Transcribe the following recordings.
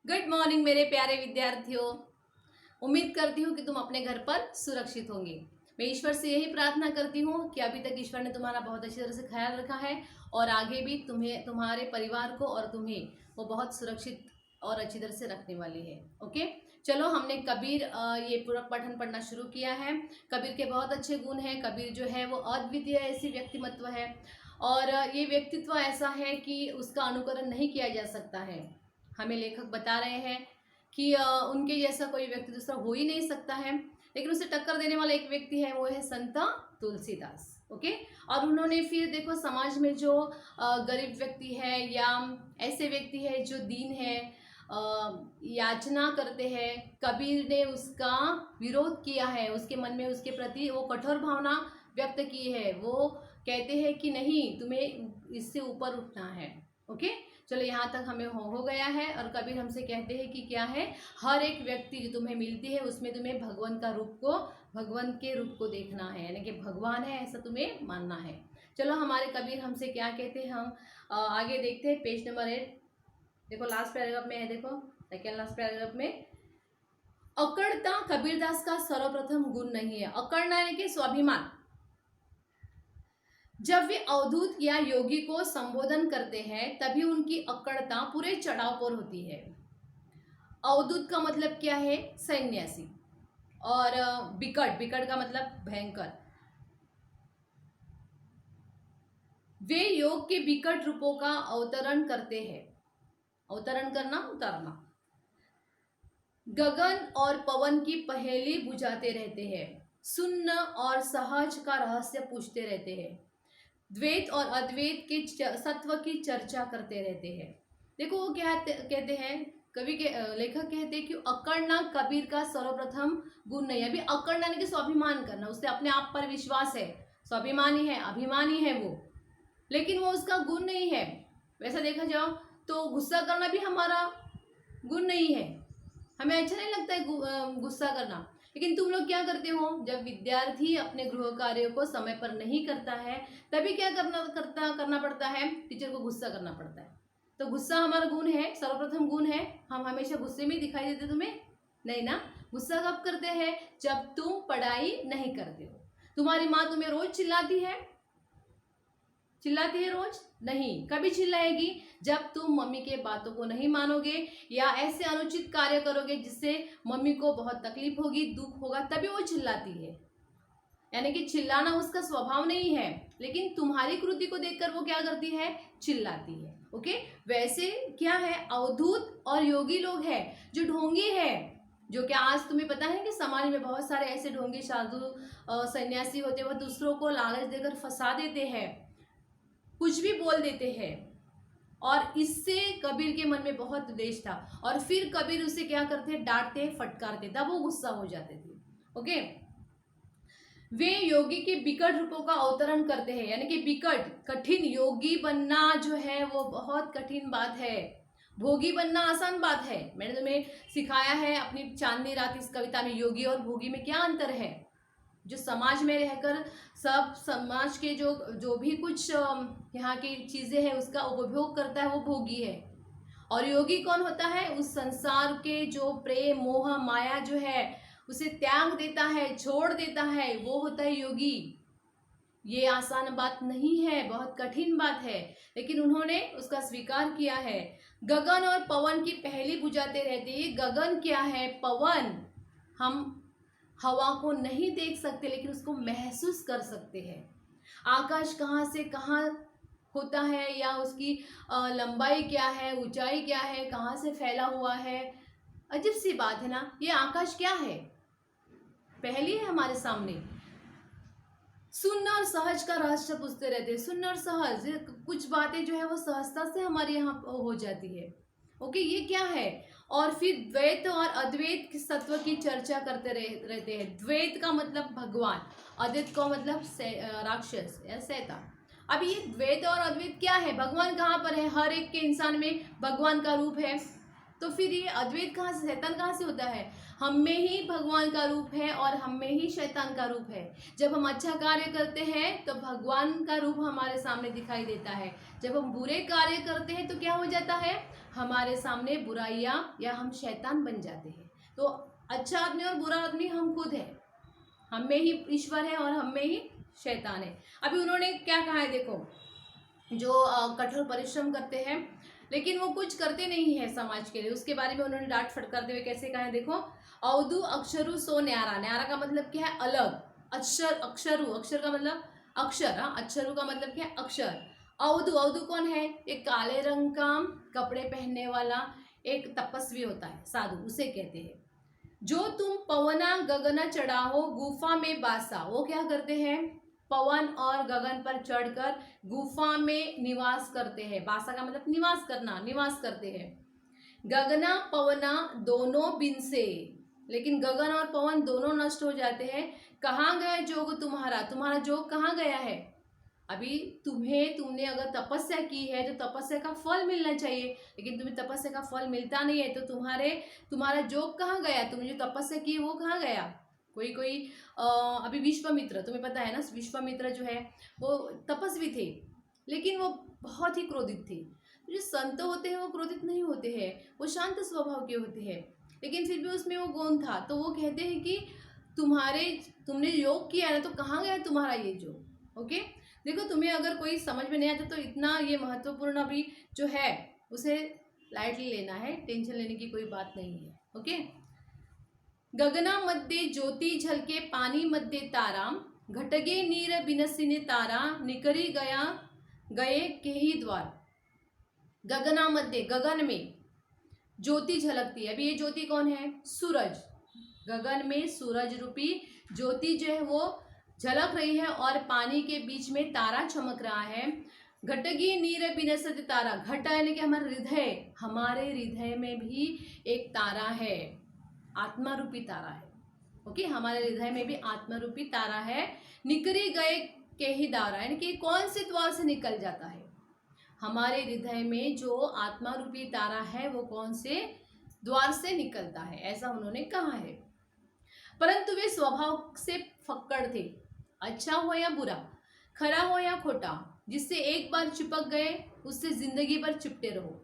Good morning मेरे प्यारे विद्यार्थियों। उम्मीद करती हूँ कि तुम अपने घर पर सुरक्षित होंगे। मैं ईश्वर से यही प्रार्थना करती हूँ कि अभी तक ईश्वर ने तुम्हारा बहुत अच्छी तरह से ख्याल रखा है और आगे भी तुम्हें, तुम्हारे परिवार को और तुम्हें वो बहुत सुरक्षित और अच्छी तरह से रखने वाली है। ओके, चलो हमने कबीर ये पूरा पठन पढ़ना शुरू किया है। कबीर के बहुत अच्छे गुण हैं। कबीर जो है वो अद्वितीय ऐसी व्यक्तिमत्व है और ये व्यक्तित्व ऐसा है कि उसका अनुकरण नहीं किया जा सकता है। हमें लेखक बता रहे हैं कि उनके जैसा कोई व्यक्ति दूसरा हो ही नहीं सकता है, लेकिन उसे टक्कर देने वाला एक व्यक्ति है, वो है संत तुलसीदास। ओके, और उन्होंने फिर देखो समाज में जो गरीब व्यक्ति है या ऐसे व्यक्ति है जो दीन है, याचना करते हैं, कबीर ने उसका विरोध किया है। उसके मन में उसके प्रति वो कठोर भावना व्यक्त की है। वो कहते हैं कि नहीं, तुम्हें इससे ऊपर उठना है। ओके, चलो यहाँ तक हमें हो गया है। और कबीर हमसे कहते हैं कि क्या है, हर एक व्यक्ति जो तुम्हें मिलती है उसमें तुम्हें भगवान के रूप को देखना है, यानी कि भगवान है ऐसा तुम्हें मानना है। चलो हमारे कबीर हमसे क्या कहते हैं, हम आगे देखते हैं। पेज नंबर 8 देखो, लास्ट पैराग्राफ में है, देखो सेकेंड लास्ट पैराग्राफ में, अकड़ता कबीरदास का सर्वप्रथम गुण नहीं है। अकड़ना यानी कि स्वाभिमान। जब वे अवधूत या योगी को संबोधन करते हैं तभी उनकी अकड़ता पूरे चढ़ाव पर होती है। अवधूत का मतलब क्या है, सन्यासी। और बिकट का मतलब भयंकर। वे योग के बिकट रूपों का अवतरण करते हैं। अवतरण करना, उतारना। गगन और पवन की पहेली बुझाते रहते हैं। शून्य और सहज का रहस्य पूछते रहते हैं। द्वैत और अद्वैत के सत्व की चर्चा करते रहते हैं। देखो वो क्या कहते हैं, कवि के लेखक कहते हैं कि अकड़ना कबीर का सर्वप्रथम गुण नहीं है। अभी अकड़ना यानी कि स्वाभिमान करना, उससे अपने आप पर विश्वास है, स्वाभिमानी है, अभिमानी है वो, लेकिन वो उसका गुण नहीं है। वैसा देखा जाओ तो गुस्सा करना भी हमारा गुण नहीं है। हमें अच्छा नहीं लगता है गुस्सा करना, लेकिन तुम लोग क्या करते हो, जब विद्यार्थी अपने गृह कार्यों को समय पर नहीं करता है तभी क्या करना पड़ता है, टीचर को गुस्सा करना पड़ता है। तो गुस्सा हमारा गुण है, सर्वप्रथम गुण है। हम हमेशा गुस्से में दिखाई देते तुम्हें नहीं ना। गुस्सा कब करते हैं, जब तुम पढ़ाई नहीं करते हो। तुम्हारी माँ तुम्हें रोज चिल्लाती है रोज नहीं, कभी चिल्लाएगी जब तुम मम्मी के बातों को नहीं मानोगे या ऐसे अनुचित कार्य करोगे जिससे मम्मी को बहुत तकलीफ होगी, दुख होगा, तभी वो चिल्लाती है। यानी कि चिल्लाना उसका स्वभाव नहीं है, लेकिन तुम्हारी कृति को देखकर वो क्या करती है, चिल्लाती है। ओके, वैसे क्या है, अवधूत और योगी लोग हैं जो ढोंगी है, जो क्या आज तुम्हें पता है कि समाज में बहुत सारे ऐसे ढोंगी साधु सन्यासी होते हैं, वो दूसरों को लालच देकर फंसा देते हैं, कुछ भी बोल देते हैं। और इससे कबीर के मन में बहुत द्वेष था और फिर कबीर उसे क्या करते, डांटते, फटकारते, तब वो गुस्सा हो जाते थे। ओके, वे योगी के बिकट रूपों का अवतरण करते हैं, यानी कि बिकट, कठिन। योगी बनना जो है वो बहुत कठिन बात है, भोगी बनना आसान बात है। मैंने तुम्हें सिखाया है अपनी चांदनी रात इस कविता में, योगी और भोगी में क्या अंतर है। जो समाज में रहकर सब समाज के जो भी कुछ यहाँ की चीज़ें हैं उसका उपभोग करता है वो भोगी है, और योगी कौन होता है, उस संसार के जो प्रेम मोह माया जो है उसे त्याग देता है, छोड़ देता है, वो होता है योगी। ये आसान बात नहीं है, बहुत कठिन बात है, लेकिन उन्होंने उसका स्वीकार किया है। गगन और पवन की पहेली बुझाते रहते हैं। गगन क्या है, पवन। हम हवा को नहीं देख सकते लेकिन उसको महसूस कर सकते हैं। आकाश कहाँ से कहाँ होता है या उसकी लंबाई क्या है, ऊंचाई क्या है, कहाँ से फैला हुआ है, अजीब सी बात है ना। ये आकाश क्या है, पहली है हमारे सामने। शून्य और सहज का रहस्य पूछते रहते हैं। शून्य और सहज, कुछ बातें जो है वो सहजता से हमारे यहाँ हो जाती है। ओके, ये क्या है। और फिर द्वैत और अद्वैत की सत्व की चर्चा करते रहते हैं। द्वैत का मतलब भगवान, अद्वैत का मतलब राक्षस या शैतान। अब ये द्वैत और अद्वैत क्या है, भगवान कहाँ पर है, हर एक के इंसान में भगवान का रूप है, तो फिर ये अद्वैत कहाँ से, शैतान कहाँ से होता है। हम में ही भगवान का रूप है और हम में ही शैतान का रूप है। जब हम अच्छा कार्य करते हैं तो भगवान का रूप हमारे सामने दिखाई देता है, जब हम बुरे कार्य करते हैं तो क्या हो जाता है, हमारे सामने बुराइयां या हम शैतान बन जाते हैं। तो अच्छा आदमी और बुरा आदमी हम खुद हैं, हम में ही ईश्वर है और हम में ही शैतान है। अभी उन्होंने क्या कहा है देखो, जो कठोर परिश्रम करते हैं लेकिन वो कुछ करते नहीं है समाज के लिए, उसके बारे में उन्होंने डांट फटकारते हुए कैसे कहा है देखो, अवधु अक्षरु सो न्यारा। न्यारा का मतलब क्या है, अलग। अक्षर, अक्षरु, अक्षर का मतलब अक्षर, अक्षरु का मतलब क्या है, अक्षर। अवधु, अवधु कौन है, एक काले रंग का कपड़े पहनने वाला एक तपस्वी होता है, साधु, उसे कहते हैं। जो तुम पवना गगना चढ़ाओ गुफा में बासा, वो क्या करते हैं, पवन और गगन पर चढ़कर गुफा में निवास करते हैं। बासा का मतलब निवास करना, निवास करते हैं। गगना पवना दोनों बिन से, लेकिन गगन और पवन दोनों नष्ट हो जाते हैं। कहाँ गया जोग तुम्हारा, तुम्हारा जोग कहाँ गया है। अभी तुमने अगर तपस्या की है तो तपस्या का फल मिलना चाहिए, लेकिन तुम्हें तपस्या का फल मिलता नहीं है, तो तुम्हारा जोग कहाँ गया, तुमने जो तपस्या की वो कहाँ गया। कोई अभी विश्वामित्र, तुम्हें पता है ना, विश्वामित्र जो है वो तपस्वी थे, लेकिन वो बहुत ही क्रोधित थे। जो संत होते हैं वो क्रोधित नहीं होते हैं, वो शांत स्वभाव के होते हैं, लेकिन फिर भी उसमें वो गुण था। तो वो कहते हैं कि तुमने योग किया है ना, तो कहाँ गया तुम्हारा ये योग। ओके, देखो तुम्हें अगर कोई समझ में नहीं आता तो इतना ये महत्वपूर्ण अभी जो है उसे लाइटली लेना है, टेंशन लेने की कोई बात नहीं है। ओके, गगना मध्ये ज्योति झलके पानी मध्ये तारा, घटगे नीर बिनसिने तारा, निकरी गए केही द्वार। गगना मध्ये, गगन में ज्योति झलकती है। अभी ये ज्योति कौन है, सूरज। गगन में सूरज रूपी ज्योति जो है वो झलक रही है और पानी के बीच में तारा चमक रहा है। घटगी नीर बिनसत तारा, घट यानी कि हमारा हृदय, हमारे हृदय में भी एक तारा है, आत्मा रूपी तारा है। ओके, हमारे हृदय में भी आत्मा रूपी तारा है। निकरी गए के ही द्वार, यानी कि कौन से द्वार से निकल जाता है, हमारे हृदय में जो आत्मा रूपी तारा है वो कौन से द्वार से निकलता है, ऐसा उन्होंने कहा है। परंतु वे स्वभाव से फक्कड़ थे, अच्छा हो या बुरा, खरा हो या खोटा, जिससे एक बार चिपक गए उससे जिंदगी भर चिपटे रहो,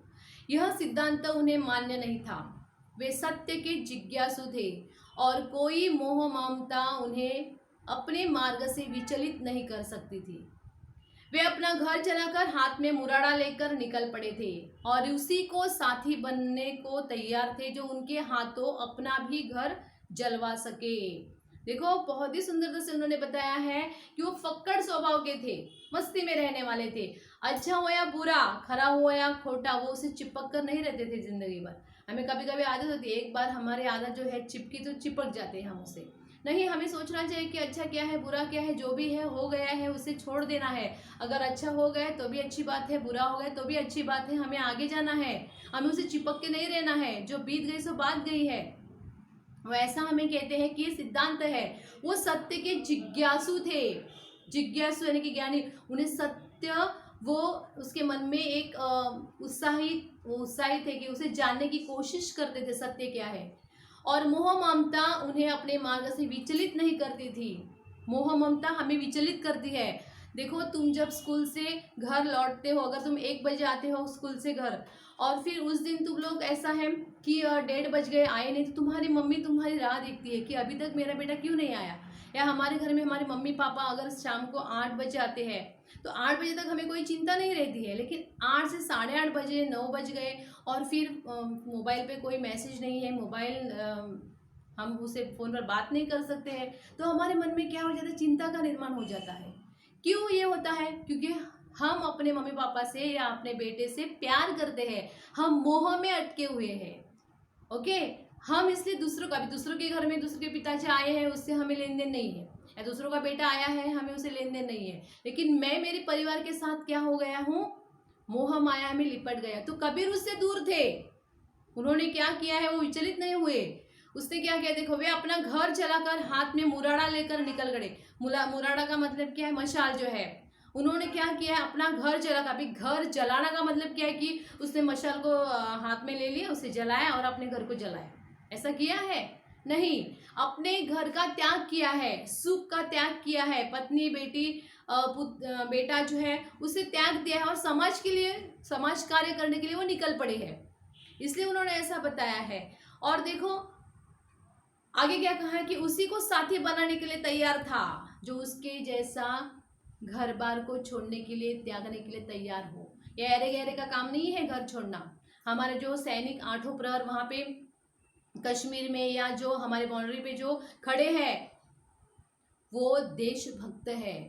यह सिद्धांत उन्हें मान्य नहीं था। वे सत्य के जिज्ञासु थे और कोई मोह ममता उन्हें अपने मार्ग से विचलित नहीं कर सकती थी। वे अपना घर चलाकर हाथ में मुराड़ा लेकर निकल पड़े थे और उसी को साथी बनने को तैयार थे जो उनके हाथों अपना भी घर जलवा सके। देखो बहुत ही सुंदरता से उन्होंने बताया है कि वो फक्कड़ स्वभाव के थे, मस्ती में रहने वाले थे। अच्छा हो या बुरा, खरा हो या खोटा, वो उसे चिपक कर नहीं रहते थे जिंदगी भर। हमें कभी कभी आदत होती है, एक बार हमारी आदत जो है चिपकी तो चिपक जाते हैं हम उसे। नहीं, हमें सोचना चाहिए कि अच्छा क्या है, बुरा क्या है, जो भी है हो गया है उसे छोड़ देना है। अगर अच्छा हो गया तो भी अच्छी बात है, बुरा हो गया तो भी अच्छी बात है, हमें आगे जाना है, हमें उसे चिपक के नहीं रहना है। जो बीत गई सो बात गई है, वैसा हमें कहते हैं कि ये सिद्धांत है। वो सत्य के जिज्ञासु थे, जिज्ञासु यानी कि ज्ञानी, उन्हें सत्य, वो उसके मन में एक उत्साहित थे कि उसे जानने की कोशिश करते थे सत्य क्या है। और मोह ममता उन्हें अपने मार्ग से विचलित नहीं करती थी। मोह ममता हमें विचलित करती है। देखो तुम जब स्कूल से घर लौटते हो, अगर तुम 1 बजे आते हो स्कूल से घर और फिर उस दिन तुम लोग ऐसा है कि 1:30 बज गए आए नहीं, तो तुम्हारी मम्मी तुम्हारी राह देखती है कि अभी तक मेरा बेटा क्यों नहीं आया। या हमारे घर में हमारे मम्मी पापा अगर शाम को 8 बजे आते हैं तो 8 बजे तक हमें कोई चिंता नहीं रहती है, लेकिन 8 से 8:30 बजे 9 बज गए और फिर मोबाइल पे कोई मैसेज नहीं है, मोबाइल हम उसे फ़ोन पर बात नहीं कर सकते हैं, तो हमारे मन में क्या हो जाता है, चिंता का निर्माण हो जाता है। क्यों ये होता है, क्योंकि हम अपने मम्मी पापा से या अपने बेटे से प्यार करते हैं, हम मोह में अटके हुए हैं। ओके, हम इसलिए दूसरों के घर में दूसरे के पिताजी आए हैं उससे हमें लेन देन नहीं है, या दूसरों का बेटा आया है हमें उसे लेन देन नहीं है, लेकिन मैं मेरे परिवार के साथ क्या हो गया हूँ, मोह माया में लिपट गया। तो कबीर उससे दूर थे, उन्होंने क्या किया है, वो विचलित नहीं हुए। उसने क्या किया, देखो वे अपना घर चलाकर हाथ में मुराड़ा लेकर निकल गए। मुराड़ा का मतलब क्या है, मशाल जो है। उन्होंने क्या किया है, अपना घर जला। अभी घर जलाना का मतलब क्या है कि उसने मशाल को हाथ में ले लिया, उसे जलाया और अपने घर को जलाया, ऐसा किया है। नहीं, अपने घर का त्याग किया है, सुख का त्याग किया है, पत्नी बेटी बेटा जो है उसे त्याग दिया है और समाज के लिए, समाज कार्य करने के लिए वो निकल पड़े हैं, इसलिए उन्होंने ऐसा बताया है। और देखो आगे क्या कहा है कि उसी को साथी बनाने के लिए तैयार था जो उसके जैसा घर बार को छोड़ने के लिए, त्यागने के लिए तैयार हो। ये अरे गहरे का काम नहीं है घर छोड़ना। हमारे जो सैनिक आठों प्रहर वहां पे कश्मीर में या जो हमारे बाउंड्री पे जो खड़े हैं वो देशभक्त है।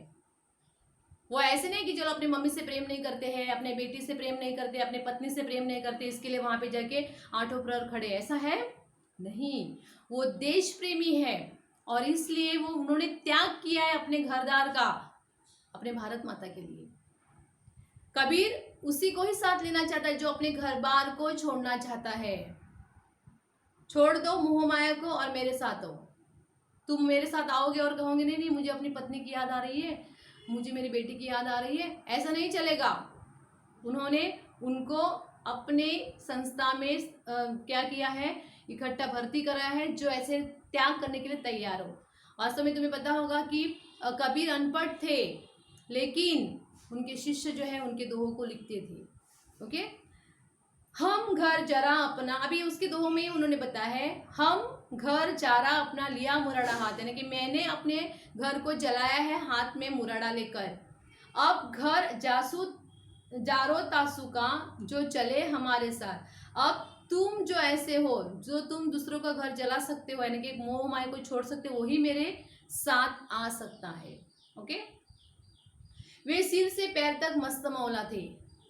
वो ऐसे नहीं कि चलो अपनी मम्मी से प्रेम नहीं करते हैं, अपने बेटी से प्रेम नहीं करते, अपने पत्नी से प्रेम नहीं करते, इसके लिए वहां पे जाके आठों प्रहर खड़े, ऐसा है नहीं। वो देश प्रेमी है और इसलिए वो उन्होंने त्याग किया है अपने घरदार का, अपने भारत माता के लिए। कबीर उसी को ही साथ लेना चाहता है जो अपने घर बार को छोड़ना चाहता है। छोड़ दो मोह माया को और मेरे साथ हो। तुम मेरे साथ आओगे और कहोगे नहीं नहीं मुझे अपनी पत्नी की याद आ रही है, मुझे मेरी बेटी की याद आ रही है, ऐसा नहीं चलेगा। उन्होंने उनको अपने संस्था में क्या किया है, इकट्ठा भर्ती कराया है जो ऐसे त्याग करने के लिए तैयार हो। वास्तव में तुम्हें पता होगा कि कबीर अनपढ़ थे लेकिन उनके शिष्य जो है उनके दोहों को लिखते थे। ओके, हम घर जरा अपना, अभी उसके दोहों में उन्होंने बताया है, हम घर जारा अपना लिया मुराड़ा हाथ, यानी कि मैंने अपने घर को जलाया है हाथ में मुराड़ा लेकर। अब घर जासू जारो तासू का जो चले हमारे साथ। अब तुम जो ऐसे हो, जो तुम दूसरों का घर जला सकते हो, यानी कि मोह माया को छोड़ सकते हो, वही मेरे साथ आ सकता है। ओके, वे सिर से पैर तक मस्त मौला थे।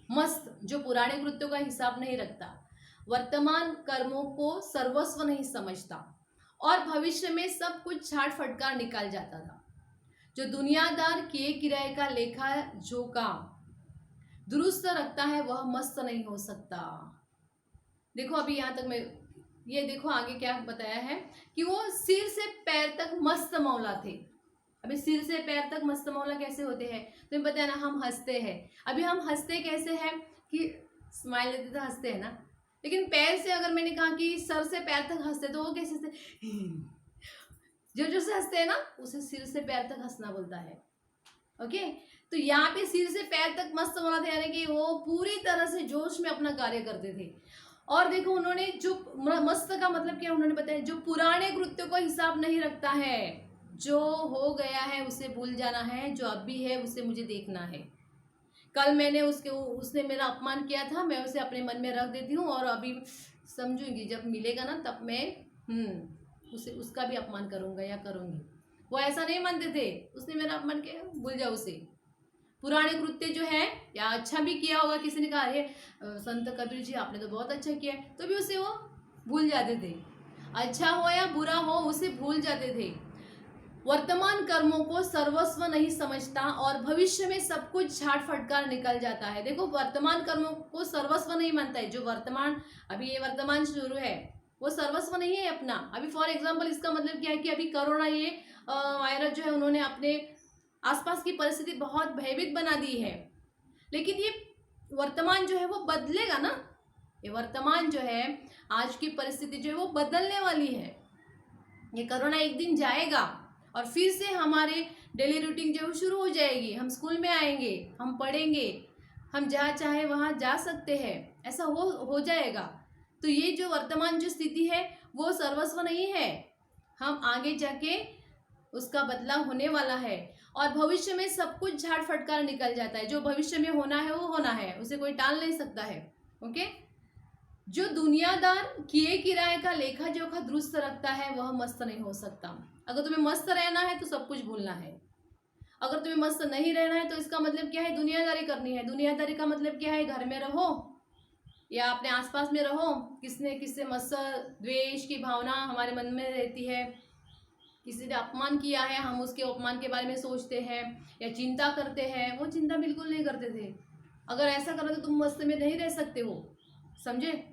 मस्त जो पुराने कृत्यों का हिसाब नहीं रखता, वर्तमान कर्मों को सर्वस्व नहीं समझता और भविष्य में सब कुछ छाट फटकार निकाल जाता था। जो दुनियादार किए किराए का लेखा जोखा दुरुस्त रखता है वह मस्त नहीं हो सकता। देखो अभी यहाँ तक मैं ये देखो आगे क्या बताया है कि वो सिर से पैर तक मस्त मौला थे। अभी सिर से पैर तक मस्त मौला कैसे होते हैं तुम्हें पता है ना, हम हंसते हैं। अभी हम हंसते कैसे हैं कि स्माइल देते तो हंसते हैं ना, लेकिन पैर से अगर मैंने कहा कि सर से पैर तक हंसते तो वो कैसे हंसते, जो से हंसते हैं ना उसे सिर से पैर तक हंसना बोलता है। ओके, तो यहाँ पे सिर से पैर तक मस्त मौला थे, यानी कि वो पूरी तरह से जोश में अपना कार्य करते थे। और देखो उन्होंने जो मस्त का मतलब क्या उन्होंने बताया, जो पुराने कृत्यों को हिसाब नहीं रखता है, जो हो गया है उसे भूल जाना है, जो अब भी है उसे मुझे देखना है। कल मैंने उसने मेरा अपमान किया था, मैं उसे अपने मन में रख देती हूँ और अभी समझूंगी जब मिलेगा ना तब मैं उसे उसका भी अपमान करूँगा या करूँगी। वो ऐसा नहीं मानते थे, उसने मेरा अपमान किया भूल जाओ उसे। पुराने कृत्य जो है या अच्छा भी किया होगा, किसी ने कहा अरे संत कबीर जी आपने तो बहुत अच्छा किया है, तो भी उसे वो भूल जाते थे। अच्छा हो या बुरा हो उसे भूल जाते थे। वर्तमान कर्मों को सर्वस्व नहीं समझता और भविष्य में सब कुछ छाट फटकार निकल जाता है। देखो वर्तमान कर्मों को सर्वस्व नहीं मानता है, जो वर्तमान अभी ये वर्तमान शुरू है वो सर्वस्व नहीं है अपना। अभी फॉर एग्जाम्पल इसका मतलब क्या है कि अभी कोरोना ये वायरस जो है उन्होंने अपने आसपास की परिस्थिति बहुत भयभीत बना दी है, लेकिन ये वर्तमान जो है वो बदलेगा ना। ये वर्तमान जो है आज की परिस्थिति जो है वो बदलने वाली है। ये कोरोना एक दिन जाएगा और फिर से हमारे डेली रूटीन जो है शुरू हो जाएगी। हम स्कूल में आएंगे, हम पढ़ेंगे, हम जहाँ चाहे वहाँ जा सकते हैं, ऐसा हो जाएगा। तो ये जो वर्तमान जो स्थिति है वो सर्वस्व नहीं है, हम आगे जाके उसका बदलाव होने वाला है और भविष्य में सब कुछ झाड़ फटकार निकल जाता है। जो भविष्य में होना है वो होना है, उसे कोई टाल नहीं सकता है। ओके, जो दुनियादार किए किराए का लेखा जोखा दुरुस्त रखता है वह मस्त नहीं हो सकता। अगर तुम्हें मस्त रहना है तो सब कुछ भूलना है, अगर तुम्हें मस्त नहीं रहना है तो इसका मतलब क्या है, दुनियादारी करनी है। दुनियादारी का मतलब क्या है, घर में रहो या अपने आसपास में रहो, किसने किससे मत्सर द्वेष की भावना हमारे मन में रहती है, किसी ने अपमान किया है हम उसके अपमान के बारे में सोचते हैं या चिंता करते हैं। वो चिंता बिल्कुल नहीं करते थे। अगर ऐसा करो तो तुम मस्त में नहीं रह सकते हो, समझे।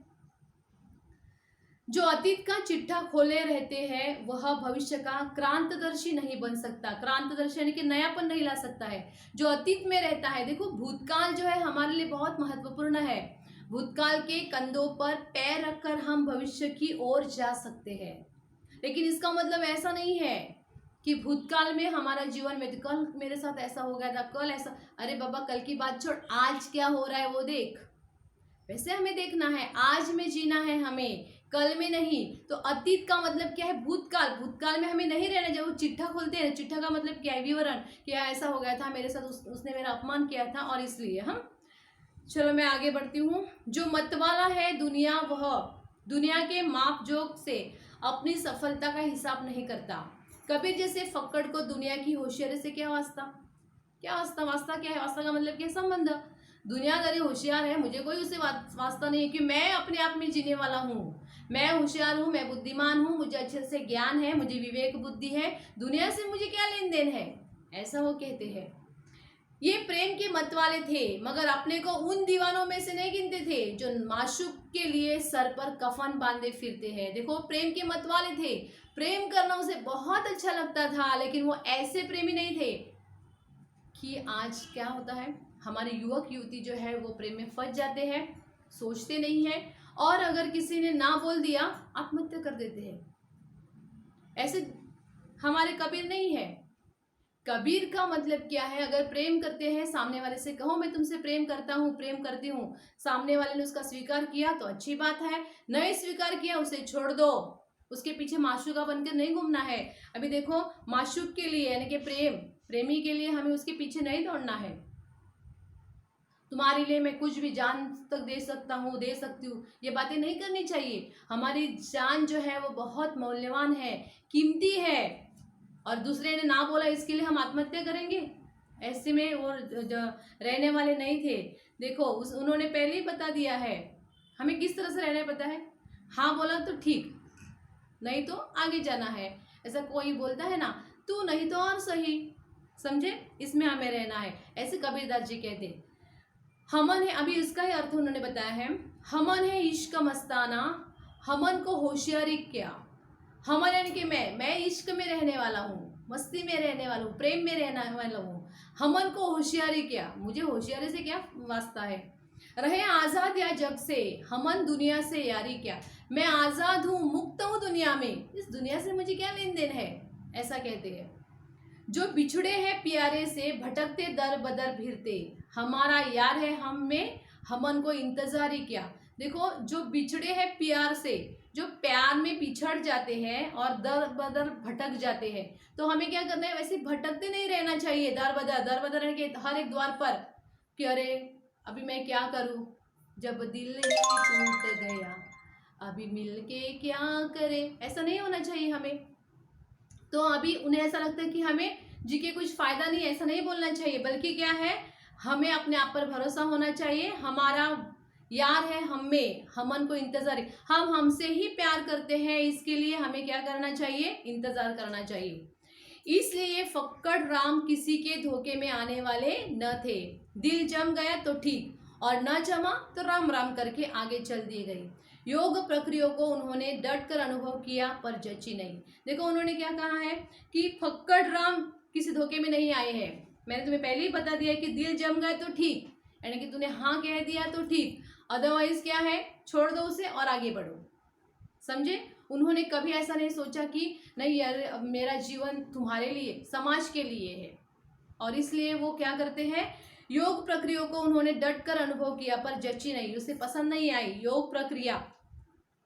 जो अतीत का चिट्ठा खोले रहते हैं वह भविष्य का क्रांतदर्शी नहीं बन सकता। क्रांतदर्शी यानी कि नयापन नहीं ला सकता है जो अतीत में रहता है। देखो भूतकाल जो है हमारे लिए बहुत महत्वपूर्ण है। भूतकाल के कंधों पर पैर रखकर हम भविष्य की ओर जा सकते हैं, लेकिन इसका मतलब ऐसा नहीं है कि भूतकाल में हमारा जीवन में कल मेरे साथ ऐसा हो गया था, कल ऐसा, अरे बाबा कल की बात छोड़, आज क्या हो रहा है वो देख। वैसे हमें देखना है, आज में जीना है हमें, कल में नहीं। तो अतीत का मतलब क्या है? भूतकाल। भूतकाल में हमें नहीं रहना। जब वो चिट्ठा खोलते हैं, चिट्ठा का मतलब क्या है? विवरण, क्या ऐसा हो गया था मेरे साथ, उसने मेरा अपमान किया था और इसलिए हम। चलो मैं आगे बढ़ती हूँ। जो मतवाला है दुनिया, वह दुनिया के माप जोक से अपनी सफलता का हिसाब नहीं करता। कबीर जैसे फक्कड़ को दुनिया की होशियारी से क्या वास्ता? क्या वास्ता? वास्ता क्या है? वास्ता का मतलब क्या? संबंध। दुनियादारी होशियार है, मुझे कोई उससे वास्ता नहीं है कि मैं अपने आप में जीने वाला हूँ, मैं होशियार हूँ, मैं बुद्धिमान हूँ, मुझे अच्छे से ज्ञान है, मुझे विवेक बुद्धि है, दुनिया से मुझे क्या लेन देन है, ऐसा वो कहते हैं। ये प्रेम के मत वाले थे, मगर अपने को उन दीवानों में से नहीं गिनते थे जो माशूक के लिए सर पर कफन बांधे फिरते हैं। देखो, प्रेम के मत वाले थे, प्रेम करना उसे बहुत अच्छा लगता था, लेकिन वो ऐसे प्रेमी नहीं थे कि आज क्या होता है, हमारे युवक युवती जो है वो प्रेम में फंस जाते हैं, सोचते नहीं है, और अगर किसी ने ना बोल दिया आत्महत्या कर देते हैं। ऐसे हमारे कबीर नहीं है। कबीर का मतलब क्या है? अगर प्रेम करते हैं, सामने वाले से कहो मैं तुमसे प्रेम करता हूँ, प्रेम करती हूँ, सामने वाले ने उसका स्वीकार किया तो अच्छी बात है, नहीं स्वीकार किया उसे छोड़ दो, उसके पीछे माशूका बनकर नहीं घूमना है। अभी देखो, माशूक के लिए यानी कि प्रेमी के लिए हमें उसके पीछे नहीं दौड़ना है। तुम्हारे लिए मैं कुछ भी जान तक दे सकता हूँ, दे सकती हूँ, ये बातें नहीं करनी चाहिए। हमारी जान जो है वो बहुत मूल्यवान है, कीमती है, और दूसरे ने ना बोला इसके लिए हम आत्महत्या करेंगे? ऐसे में वो रहने वाले नहीं थे। देखो, उन्होंने पहले ही बता दिया है हमें किस तरह से रहना है, पता है? हाँ बोला तो ठीक, नहीं तो आगे जाना है। ऐसा कोई बोलता है ना, तू नहीं तो और सही, समझे, इसमें हमें रहना है, ऐसे कबीरदास जी कहते। हमन है, अभी इसका ही अर्थ उन्होंने बताया है, हमन है इश्क मस्ताना, हमन को होशियारी क्या। हमन यानी कि मैं इश्क में रहने वाला हूँ, मस्ती में रहने वाला हूँ, प्रेम में रहने वाला हूँ। हमन को होशियारी क्या, मुझे होशियारी से क्या वास्ता है। रहे आजाद या जग से, हमन दुनिया से यारी क्या। मैं आजाद हूँ, मुक्त हूँ दुनिया में, इस दुनिया से मुझे क्या लेन देन है, ऐसा कहते हैं। जो बिछड़े हैं प्यारे से, भटकते दर बदर फिरते, हमारा यार है हम में, हमन को इंतजार ही क्या। देखो, जो बिछड़े हैं प्यार से, जो प्यार में पिछड़ जाते हैं और दर बदर भटक जाते हैं, तो हमें क्या करना है? वैसे भटकते नहीं रहना चाहिए, दर बदर के हर एक द्वार पर कि अरे अभी मैं क्या करूं, जब दिल ही टूट गया अभी मिलके क्या करे, ऐसा नहीं होना चाहिए हमें। तो अभी उन्हें ऐसा लगता है कि हमें जी के कुछ फायदा नहीं, ऐसा नहीं बोलना चाहिए, बल्कि क्या है, हमें अपने आप पर भरोसा होना चाहिए। हमारा यार है हम में, हमन को इंतजार है, हम हमसे ही प्यार करते हैं, इसके लिए हमें क्या करना चाहिए? इंतजार करना चाहिए। इसलिए फक्कड़ राम किसी के धोखे में आने वाले न थे। दिल जम गया तो ठीक, और न जमा तो राम राम करके आगे चल दिए गए। योग प्रक्रिया को उन्होंने डट कर अनुभव किया पर जची नहीं। देखो, उन्होंने क्या कहा है कि फक्कड़ राम किसी धोखे में नहीं आए हैं। मैंने तुम्हें पहले ही बता दिया कि दिल जम गए तो ठीक, यानी कि तूने हाँ कह दिया तो ठीक, अदरवाइज क्या है, छोड़ दो उसे और आगे बढ़ो, समझे। उन्होंने कभी ऐसा नहीं सोचा कि नहीं यार अब मेरा जीवन तुम्हारे लिए, समाज के लिए है, और इसलिए वो क्या करते हैं, योग प्रक्रिया को उन्होंने डट कर अनुभव किया पर जची नहीं, उसे पसंद नहीं आई। योग प्रक्रिया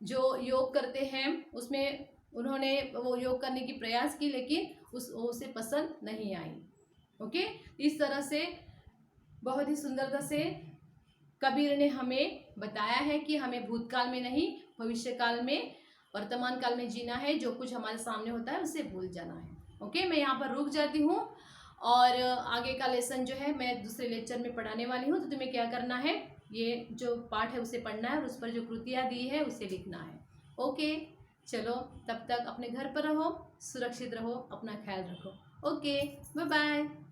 जो योग करते हैं उसमें उन्होंने वो योग करने की प्रयास की, लेकिन उसे पसंद नहीं आई। ओके, इस तरह से बहुत ही सुंदरता से कबीर ने हमें बताया है कि हमें भूतकाल में नहीं, भविष्य काल में, वर्तमान काल में जीना है। जो कुछ हमारे सामने होता है उसे भूल जाना है। ओके, मैं यहाँ पर रुक जाती हूँ, और आगे का लेसन जो है मैं दूसरे लेक्चर में पढ़ाने वाली हूँ। तो तुम्हें क्या करना है, ये जो पाठ है उसे पढ़ना है और उस पर जो कृतियाँ दी है उसे लिखना है। ओके, चलो तब तक अपने घर पर रहो, सुरक्षित रहो, अपना ख्याल रखो। Okay, bye bye.